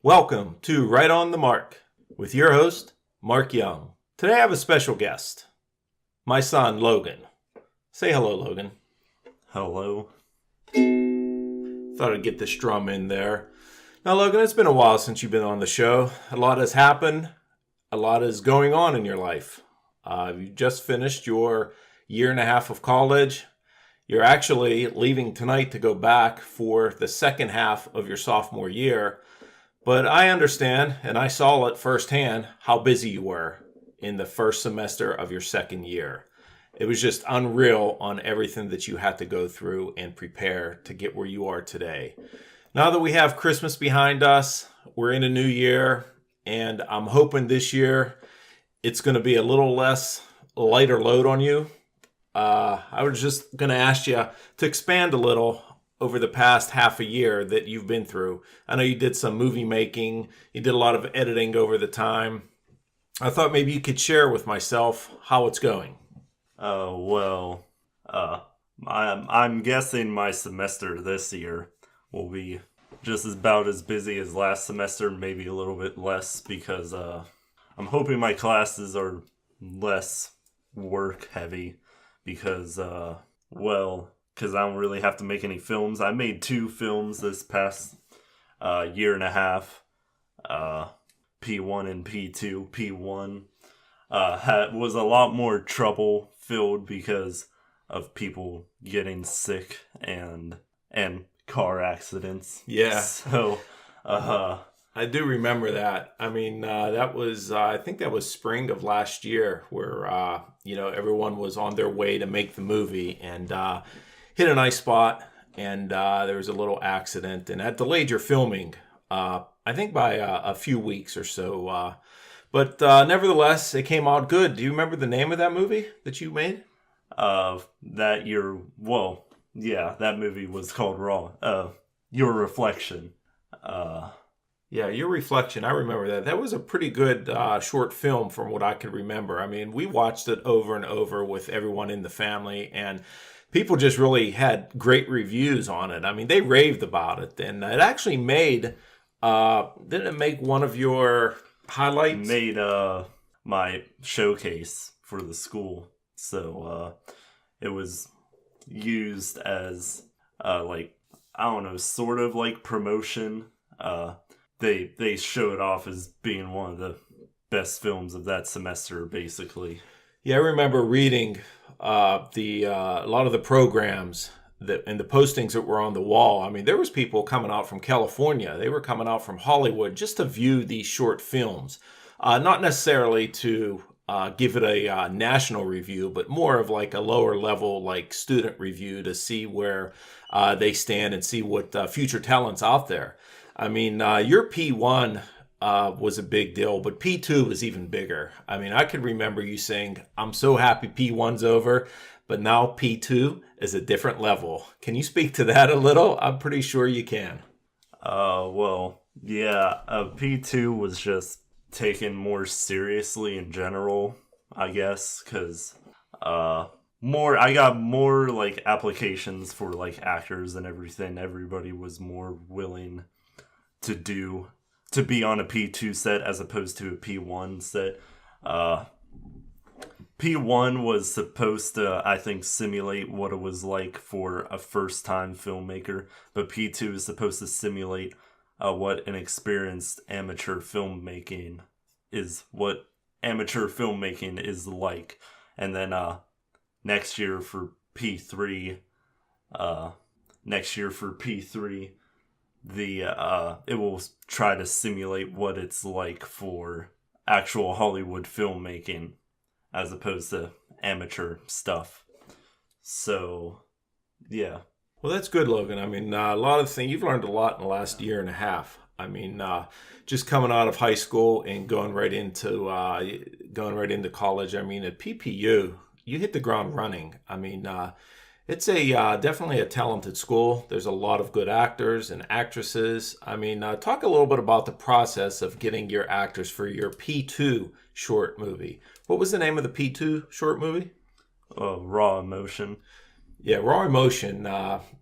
Welcome to Right on the Mark with your host, Mark Young. Today I have a special guest, my son, Logan. Say hello, Logan. Hello. Thought I'd get this drum in there. Now, Logan, it's been a while since you've been on the show. A lot has happened. A lot is going on in your life. You just finished your year and a half of college. You're actually leaving tonight to go back for the second half of your sophomore year. But I understand, and I saw it firsthand, how busy you were in the first semester of your second year. It was just unreal on everything that you had to go through and prepare to get where you are today. Now that we have Christmas behind us, we're in a new year, and I'm hoping this year it's going to be a little less lighter load on you. I was just going to ask you to expand a little over the past half a year that you've been through. I know you did some movie making. You did a lot of editing over the time. I thought maybe you could share with myself how it's going. I'm guessing my semester this year will be just about as busy as last semester, maybe a little bit less, because I'm hoping my classes are less work heavy because I don't really have to make any films. I made 2 films this past year and a half, P1 and P2. P1 was a lot more trouble filled because of people getting sick and car accidents. Yeah. So, I do remember that. I mean, that was, I think that was spring of last year where, everyone was on their way to make the movie and hit a nice spot, and there was a little accident, and that delayed your filming, I think by a few weeks or so. But nevertheless, it came out good. Do you remember the name of that movie that you made? That movie was called Raw. Your Reflection. Yeah, Your Reflection. I remember that. That was a pretty good short film from what I could remember. I mean, we watched it over and over with everyone in the family, and people just really had great reviews on it. I mean, they raved about it. And it actually made, didn't it make one of your highlights? Made my showcase for the school. So it was used as, sort of like promotion. They show it off as being one of the best films of that semester, basically. Yeah, I remember reading a lot of the programs and the postings that were on the wall. I mean, there was people coming out from California. They were coming out from Hollywood just to view these short films. Not necessarily to give it a national review, but more of like a lower level, like student review to see where they stand and see what future talent's out there. I mean, your P1 was a big deal, but P2 was even bigger. I mean, I could remember you saying, I'm so happy P1's over, but now P2 is a different level. Can you speak to that a little? I'm pretty sure you can. P2 was just taken more seriously in general, I guess, because I got more like applications for like actors and everything. Everybody was more willing to be on a P2 set as opposed to a P1 set. P1 was supposed to, I think, simulate what it was like for a first-time filmmaker, but P2 is supposed to simulate what an experienced amateur filmmaking is like. And then next year for P3, it will try to simulate what it's like for actual Hollywood filmmaking as opposed to amateur stuff. So, yeah. Well, that's good, Logan. I mean, a lot of things, you've learned a lot in the last year and a half. I mean, just coming out of high school and going right into college. I mean, at PPU, you hit the ground running. I mean, it's definitely a talented school. There's a lot of good actors and actresses. I mean, talk a little bit about the process of getting your actors for your P2 short movie. What was the name of the P2 short movie? Raw Emotion. Yeah, Raw Emotion.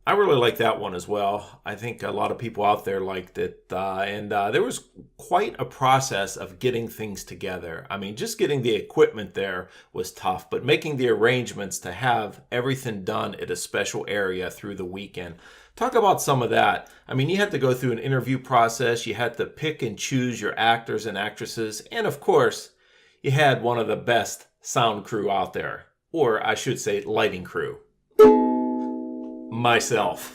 I really like that one as well. I think a lot of people out there liked it. And there was quite a process of getting things together. I mean, just getting the equipment there was tough, but making the arrangements to have everything done at a special area through the weekend. Talk about some of that. I mean, you had to go through an interview process, you had to pick and choose your actors and actresses, and of course, you had one of the best sound crew out there, or I should say, lighting crew. Myself.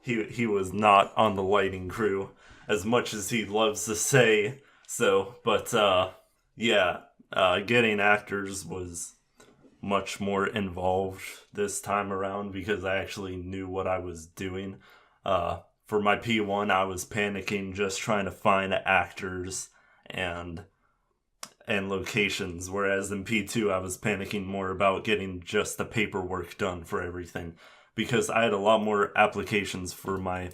He was not on the lighting crew as much as he loves to say so, but getting actors was much more involved this time around because I actually knew what I was doing. For my P1, I was panicking just trying to find actors and locations, whereas in P2 I was panicking more about getting just the paperwork done for everything because I had a lot more applications for my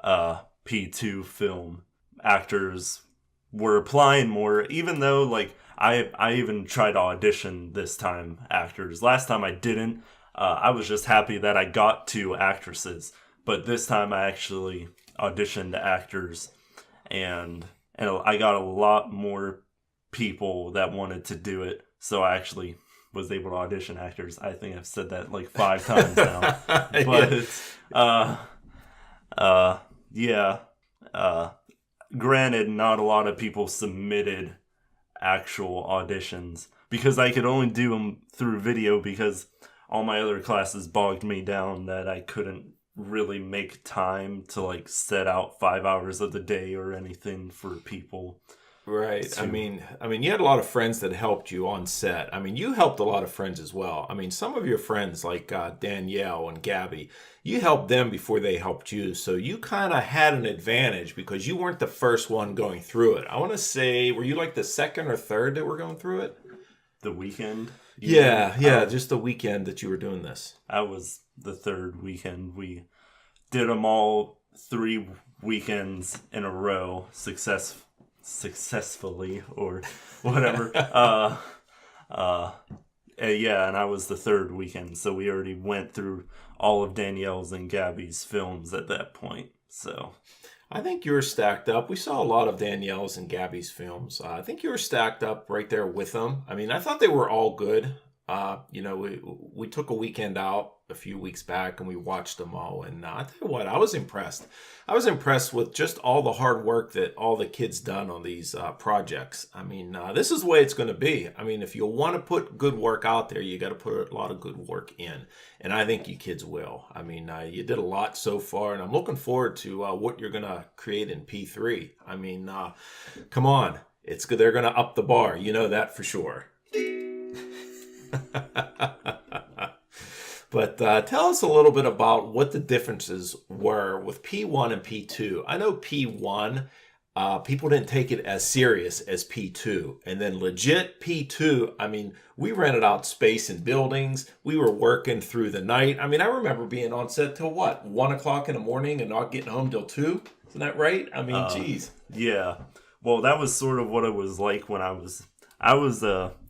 P2 film. Actors were applying more, even though like I even tried to audition this time actors. Last time I didn't. I was just happy that I got 2 actresses, but this time I actually auditioned actors, and I got a lot more people that wanted to do it, so I actually was able to audition actors. I think I've said that like 5 times now. But granted, not a lot of people submitted actual auditions because I could only do them through video because all my other classes bogged me down that I couldn't really make time to like set out 5 hours of the day or anything for people. Right. I mean, you had a lot of friends that helped you on set. I mean, you helped a lot of friends as well. I mean, some of your friends like Danielle and Gabby, you helped them before they helped you. So you kind of had an advantage because you weren't the first one going through it. I want to say, were you like the second or third that were going through it? The weekend? Yeah, just the weekend that you were doing this. I was the third weekend. We did them all 3 weekends in a row successfully or whatever. And I was the third weekend, so we already went through all of Danielle's and Gabby's films at that point. So I think you were stacked up. We saw a lot of Danielle's and Gabby's films. I think you were stacked up right there with them. I mean, I thought they were all good. We took a weekend out a few weeks back and we watched them all. And I tell you what, I was impressed. I was impressed with just all the hard work that all the kids done on these projects. I mean, this is the way it's going to be. I mean, if you want to put good work out there, you got to put a lot of good work in. And I think you kids will. I mean, you did a lot so far, and I'm looking forward to what you're going to create in P3. I mean, come on. They're going to up the bar. You know that for sure. But tell us a little bit about what the differences were with P1 and P2. I know P1, people didn't take it as serious as P2. And then legit P2, I mean, we rented out space in buildings. We were working through the night. I mean, I remember being on set till 1 o'clock in the morning and not getting home till 2. Isn't that right? I mean, geez. Yeah. Well, that was sort of what it was like when I was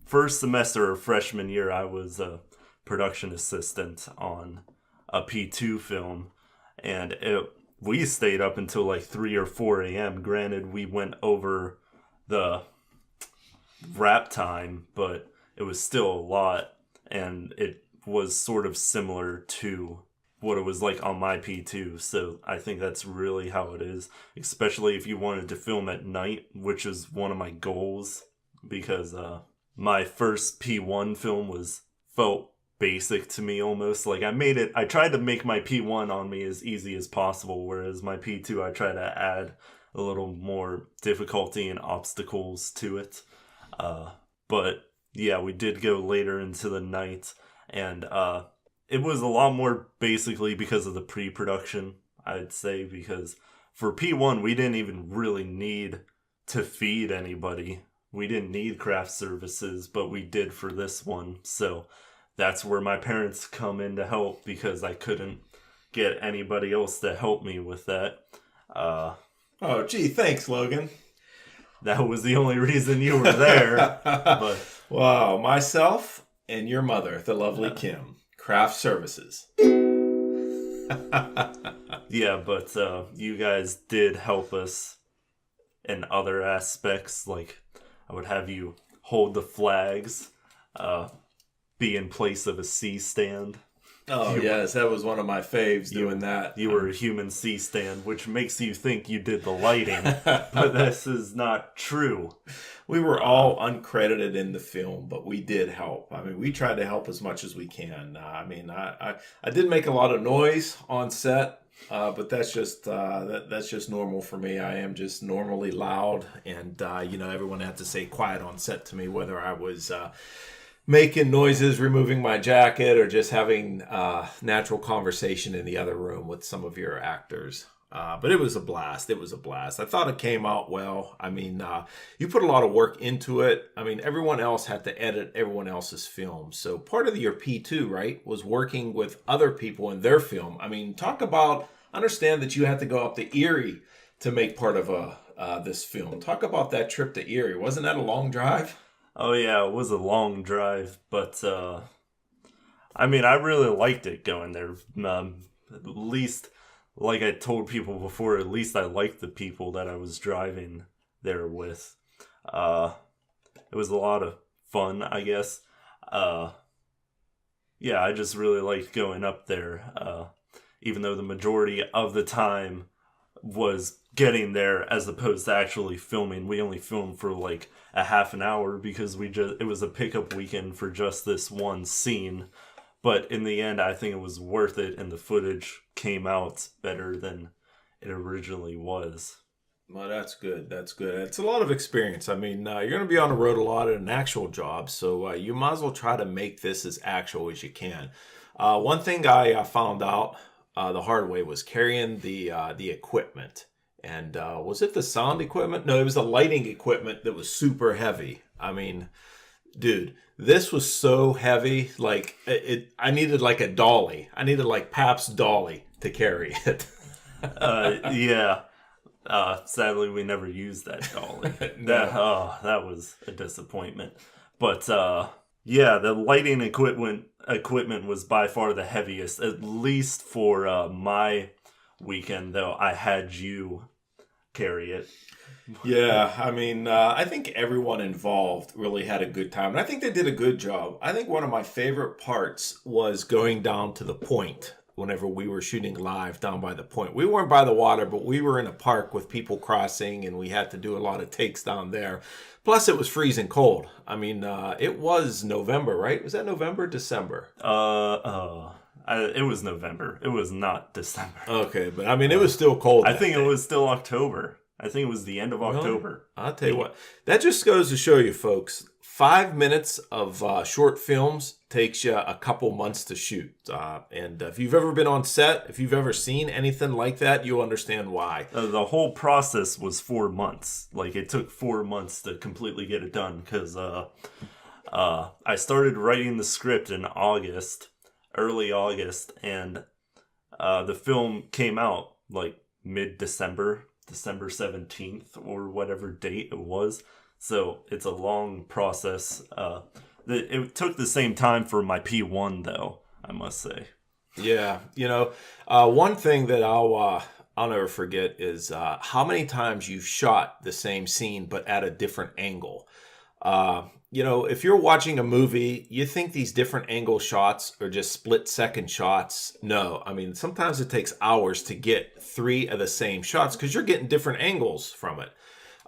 first semester of freshman year. I was a production assistant on a P2 film, and we stayed up until like 3 or 4 a.m. Granted, we went over the wrap time, but it was still a lot, and it was sort of similar to what it was like on my P2. So I think that's really how it is, especially if you wanted to film at night, which is one of my goals, because my first P1 film felt basic to me almost. Like I tried to make my P1 on me as easy as possible, whereas my P2 I try to add a little more difficulty and obstacles to it. But yeah, we did go later into the night, and it was a lot more basically because of the pre-production, I'd say, because for P1 we didn't even really need to feed anybody. We didn't need craft services, but we did for this one. So that's where my parents come in to help, because I couldn't get anybody else to help me with that. Oh, gee, thanks, Logan. That was the only reason you were there. But wow, myself and your mother, the lovely Kim. Craft services. Yeah, but you guys did help us in other aspects. Like, I would have you hold the flags, be in place of a C stand. Oh, yes, that was one of my faves doing that. You were a human C stand, which makes you think you did the lighting, but this is not true. We were all uncredited in the film, but we did help. I mean, we tried to help as much as we can. I did make a lot of noise on set, but that's just normal for me. I am just normally loud, and everyone had to say quiet on set to me, whether I was making noises, removing my jacket, or just having natural conversation in the other room with some of your actors. But it was a blast. It was a blast. I thought it came out well. I mean, you put a lot of work into it. I mean, everyone else had to edit everyone else's film. So part of your P2, right, was working with other people in their film. I mean, understand that you had to go up to Erie to make part of this film. Talk about that trip to Erie. Wasn't that a long drive? Oh yeah, it was a long drive, but I mean, I really liked it going there. At least, like I told people before, at least I liked the people that I was driving there with. It was a lot of fun, I guess. Yeah, I just really liked going up there, even though the majority of the time was getting there as opposed to actually filming. We only filmed for like a half an hour because it was a pickup weekend for just this one scene. But in the end, I think it was worth it, and the footage came out better than it originally was. Well, that's good. That's good. It's a lot of experience. I mean, you're going to be on the road a lot in an actual job, so you might as well try to make this as actual as you can. One thing I found out the hard way was carrying the equipment. And was it the sound equipment? No, it was the lighting equipment that was super heavy. I mean, dude, this was so heavy. Like I needed like a dolly. I needed like Pap's dolly to carry it. Yeah. Sadly, we never used that dolly. No. That was a disappointment. But yeah, the lighting equipment was by far the heaviest. At least for my weekend, though, I had you carry it. Yeah, I mean, I think everyone involved really had a good time. And I think they did a good job. I think one of my favorite parts was going down to the point whenever we were shooting live down by the point. We weren't by the water, but we were in a park with people crossing, and we had to do a lot of takes down there. Plus, it was freezing cold. I mean, it was November, right? Was that November, December? It was November. It was not December. Okay, but I mean, it was still cold. I think it was still October. I think it was the end of October. I'll tell you what. That just goes to show you, folks, 5 minutes of short films takes you a couple months to shoot. And if you've ever been on set, if you've ever seen anything like that, you'll understand why. The whole process was 4 months. Like, it took 4 months to completely get it done because I started writing the script in early August, and the film came out like mid-December, December 17th or whatever date it was. So it's a long process. It took the same time for my P1 though, I must say. Yeah, one thing that I'll never forget is how many times you shot the same scene but at a different angle. If you're watching a movie, you think these different angle shots are just split-second shots. No, I mean, sometimes it takes hours to get 3 of the same shots because you're getting different angles from it.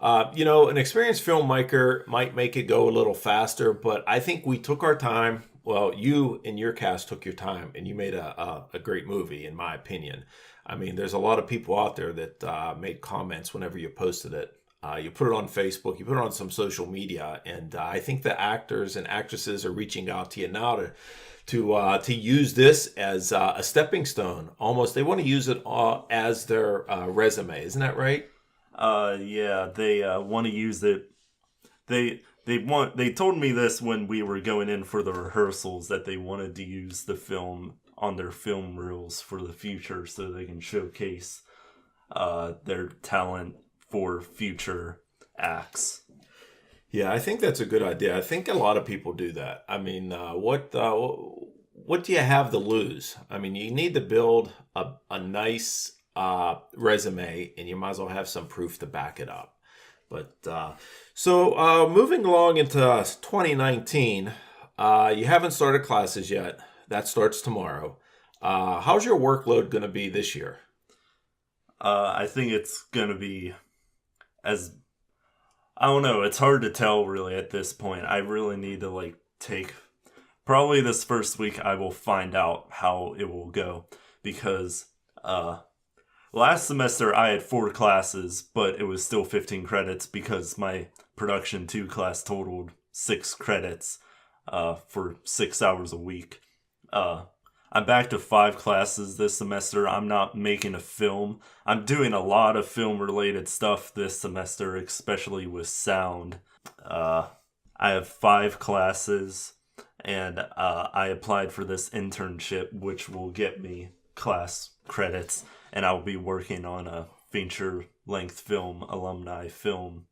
An experienced filmmaker might make it go a little faster, but I think we took our time. Well, you and your cast took your time, and you made a great movie, in my opinion. I mean, there's a lot of people out there that made comments whenever you posted it. You put it on Facebook, you put it on some social media, and I think the actors and actresses are reaching out to you now to use this as a stepping stone. Almost, they want to use it as their resume. Isn't that right? Yeah, they want to use it. They told me this when we were going in for the rehearsals, that they wanted to use the film on their film reels for the future so they can showcase their talent for future acts. Yeah, I think that's a good idea. I think a lot of people do that. I mean, what what do you have to lose? I mean, you need to build a nice resume, and you might as well have some proof to back it up. But moving along into 2019, you haven't started classes yet. That starts tomorrow. How's your workload going to be this year? I think it's going to be as I don't know. It's hard to tell really at this point. I really need to take probably this first week. I will find out how it will go because last semester I had 4 classes, but it was still 15 credits because my production 2 class totaled 6 credits for 6 hours a week. I'm back to 5 classes this semester. I'm not making a film. I'm doing a lot of film-related stuff this semester, especially with sound. I have 5 classes, and I applied for this internship, which will get me class credits, and I'll be working on a feature-length film, alumni film,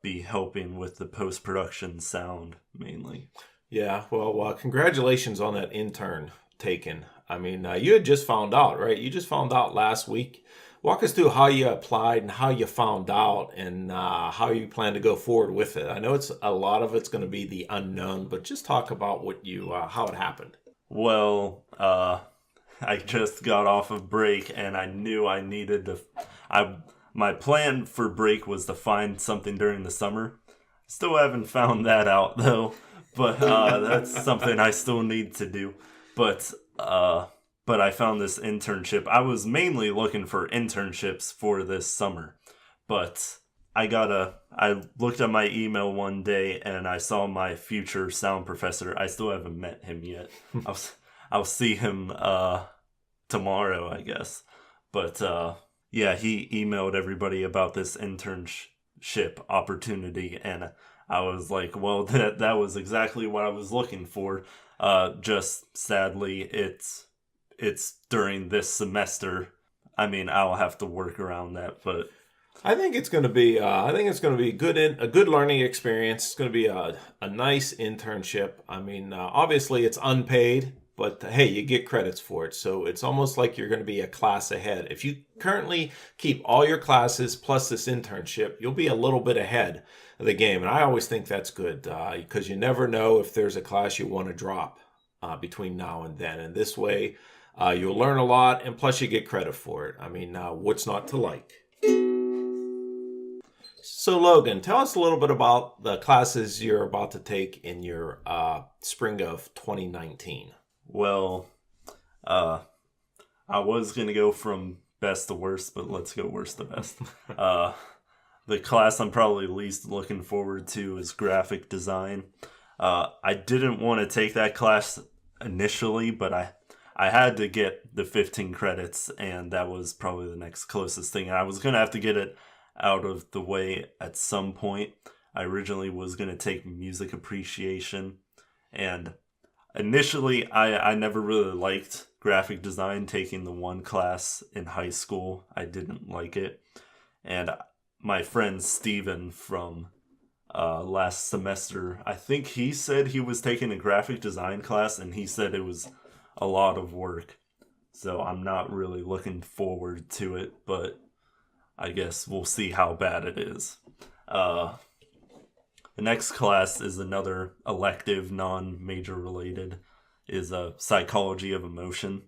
be helping with the post-production sound, mainly. Yeah, well, congratulations on that intern taken. I mean, you had just found out, right? You just found out last week. Walk us through how you applied and how you found out and how you plan to go forward with it. I know it's a lot of it's going to be the unknown, but just talk about how it happened. Well, I just got off of break and I knew I needed to. My plan for break was to find something during the summer. Still haven't found that out though. But that's something I still need to do. But I found this internship. I was mainly looking for internships for this summer. But I looked at my email one day and I saw my future sound professor. I still haven't met him yet. I'll see him tomorrow, I guess. But yeah, he emailed everybody about this internship opportunity, and I was like, well, that was exactly what I was looking for. Just sadly, it's during this semester. I mean, I'll have to work around that, but I think it's going to be a good learning experience. It's going to be a nice internship. I mean, obviously it's unpaid, but hey, you get credits for it. So it's almost like you're going to be a class ahead. If you currently keep all your classes plus this internship, you'll be a little bit ahead of the game. And I always think that's good because you never know if there's a class you want to drop between now and then. And this way, you'll learn a lot, and plus you get credit for it. I mean, what's not to like? So Logan, tell us a little bit about the classes you're about to take in your spring of 2019. Well, I was going to go from best to worst, but let's go worst to best. The class I'm probably least looking forward to is graphic design. I didn't want to take that class initially, but I had to get the 15 credits, and that was probably the next closest thing. And I was going to have to get it out of the way at some point. I originally was going to take music appreciation, and initially I never really liked graphic design. Taking the one class in high school, I didn't like it. And my friend Steven from last semester, I think he said he was taking a graphic design class, and he said it was a lot of work. So I'm not really looking forward to it, but I guess we'll see how bad it is. The next class is another elective, non-major related, is psychology of emotion.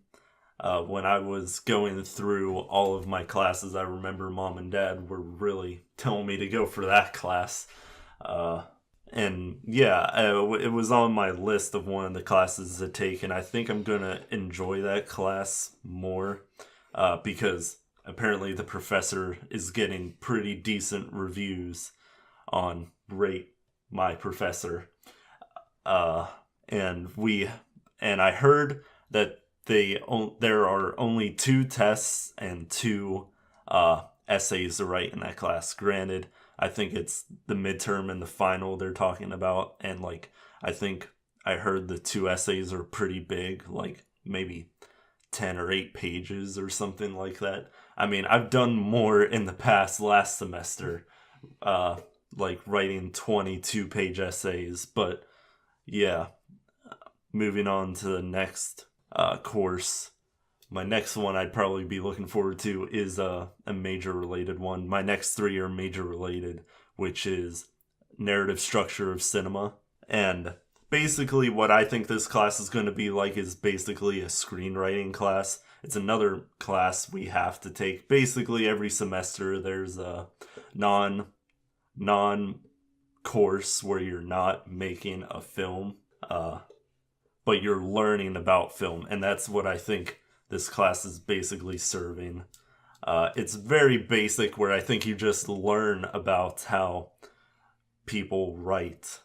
When I was going through all of my classes, I remember Mom and Dad were really telling me to go for that class. And yeah, it was on my list of one of the classes to take, and I think I'm going to enjoy that class more because apparently the professor is getting pretty decent reviews on Rate My Professor. And I heard that there are only 2 tests and 2 essays to write in that class. Granted, I think it's the midterm and the final they're talking about, and I think I heard the 2 essays are pretty big, like maybe 10 or 8 pages or something like that. I mean, I've done more in the past last semester, like writing 22-page essays, but yeah, moving on to the next course. My next one I'd probably be looking forward to is a major related one. My next three are major related, which is narrative structure of cinema. And basically what I think this class is going to be like is basically a screenwriting class. It's another class we have to take. Basically every semester there's a non course where you're not making a film, but you're learning about film, and that's what I think this class is basically serving. It's very basic, where I think you just learn about how people write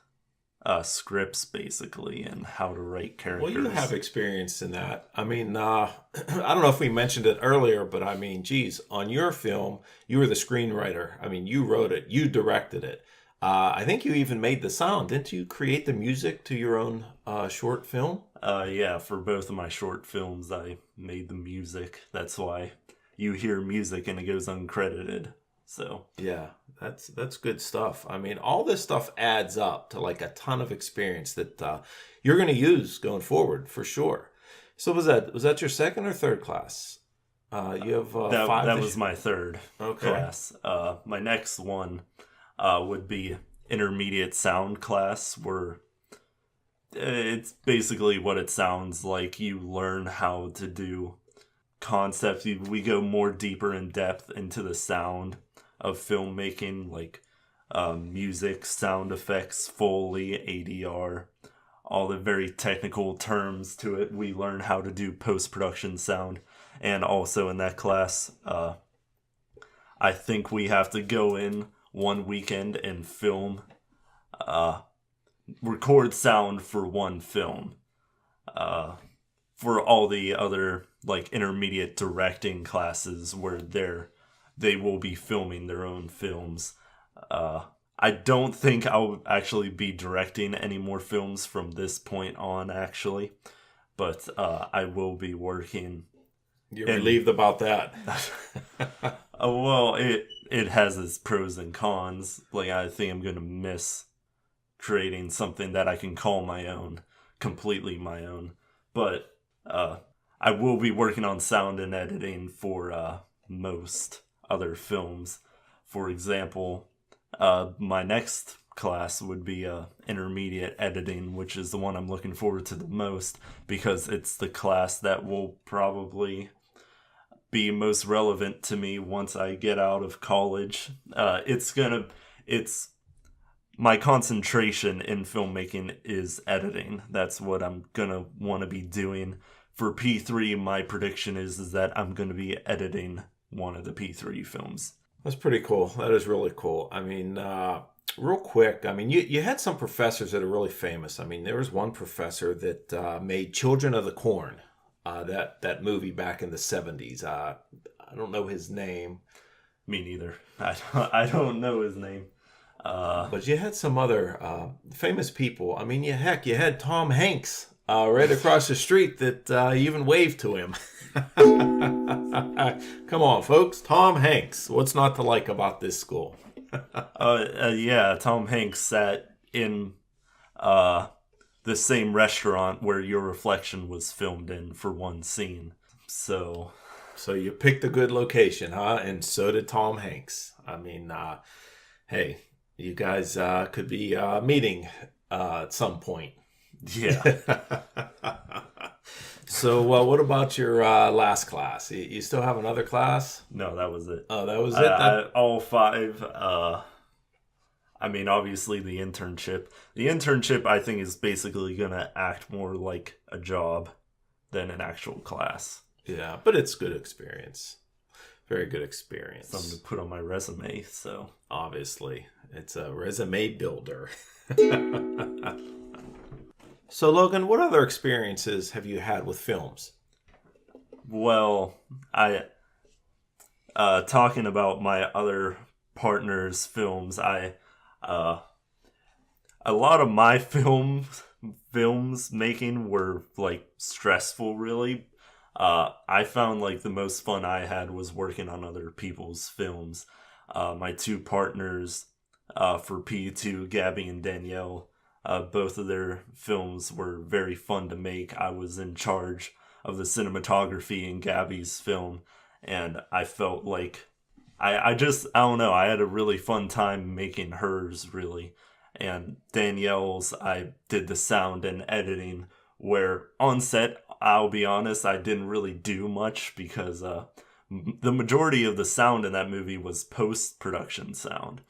scripts, basically, and how to write characters. Well, you have experience in that. I mean, I don't know if we mentioned it earlier, but I mean, geez, on your film, you were the screenwriter. I mean, you wrote it, you directed it. I think you even made the sound. Didn't you create the music to your own short film? Yeah, for both of my short films, I made the music. That's why you hear music and it goes uncredited. So yeah, that's good stuff. I mean, all this stuff adds up to like a ton of experience that you're going to use going forward for sure. So was that your second or third class? You have five. That was my third class. My next one would be intermediate sound class, where it's basically what it sounds like. You learn how to do concepts. We go more deeper in depth into the sound of filmmaking, like music, sound effects, Foley, ADR, all the very technical terms to it. We learn how to do post-production sound. And also in that class, I think we have to go in one weekend and film, record sound for one film. For all the other like intermediate directing classes where they will be filming their own films. I don't think I'll actually be directing any more films from this point on, actually, but I will be working. You're relieved about that. Well, it has its pros and cons. Like, I think I'm gonna miss creating something that I can call my own, completely my own. But I will be working on sound and editing for most other films. For example, my next class would be intermediate editing, which is the one I'm looking forward to the most, because it's the class that will probably be most relevant to me once I get out of college. It's my concentration in filmmaking is editing. That's what I'm gonna want to be doing. For P3, my prediction is that I'm going to be editing one of the P3 films. That's pretty cool. That is really cool. I mean, real quick, I mean, you had some professors that are really famous. I mean, there was one professor that made Children of the Corn, that movie back in the 70s. I don't know his name. Me neither. I don't know his name. But you had some other famous people. I mean, you had Tom Hanks right across the street that even waved to him. Come on, folks. Tom Hanks. What's not to like about this school? Yeah, Tom Hanks sat in the same restaurant where Your Reflection was filmed in for one scene. So you picked a good location, huh? And so did Tom Hanks. I mean, hey, you guys could be meeting at some point. Yeah. So what about your last class? You still have another class? No, that was it. Oh, that was it? All five. I mean, obviously the internship. The internship, I think, is basically going to act more like a job than an actual class. Yeah, but it's good experience. Very good experience. Something to put on my resume, so. Obviously. It's a resume builder. So, Logan, what other experiences have you had with films? Well, talking about my other partner's films, a lot of my films making were like stressful, really. I found like the most fun I had was working on other people's films. My two partners for P2, Gabby and Danielle, Both of their films were very fun to make. I was in charge of the cinematography in Gabby's film, and I felt like I don't know, I had a really fun time making hers, really. And Danielle's, I did the sound and editing, where on set, I'll be honest, I didn't really do much because the majority of the sound in that movie was post-production sound.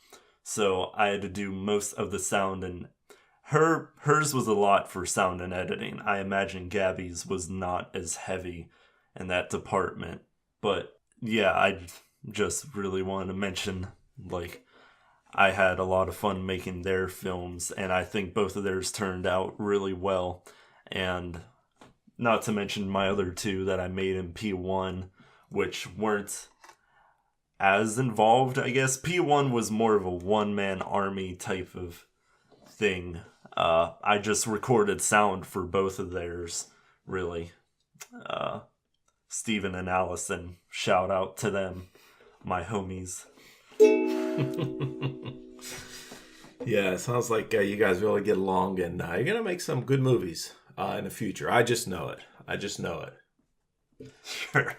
So I had to do most of the sound, and hers was a lot for sound and editing. I imagine Gabby's was not as heavy in that department. But yeah, I just really wanted to mention, like, I had a lot of fun making their films, and I think both of theirs turned out really well. And not to mention my other two that I made in P1, which weren't as involved, I guess. P1 was more of a one-man army type of thing. I just recorded sound for both of theirs, really. Steven and Allison, shout out to them, my homies. Yeah, it sounds like you guys really get along, and you're going to make some good movies in the future. I just know it. Sure.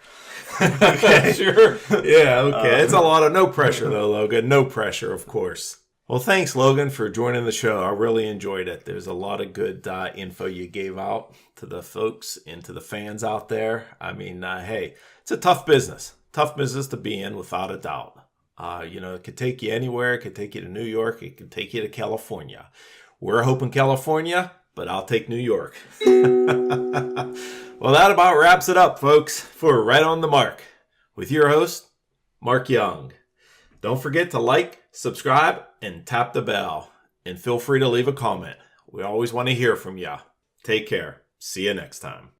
Okay. Sure. Yeah, okay. It's a lot of no pressure, though, Logan. No pressure, of course. Well, thanks, Logan, for joining the show. I really enjoyed it. There's a lot of good info you gave out to the folks and to the fans out there. I mean, hey, it's a tough business. Tough business to be in, without a doubt. It could take you anywhere. It could take you to New York. It could take you to California. We're hoping California, but I'll take New York. Well, that about wraps it up, folks, for Right on the Mark with your host, Mark Young. Don't forget to like, subscribe, and tap the bell. And feel free to leave a comment. We always want to hear from you. Take care. See you next time.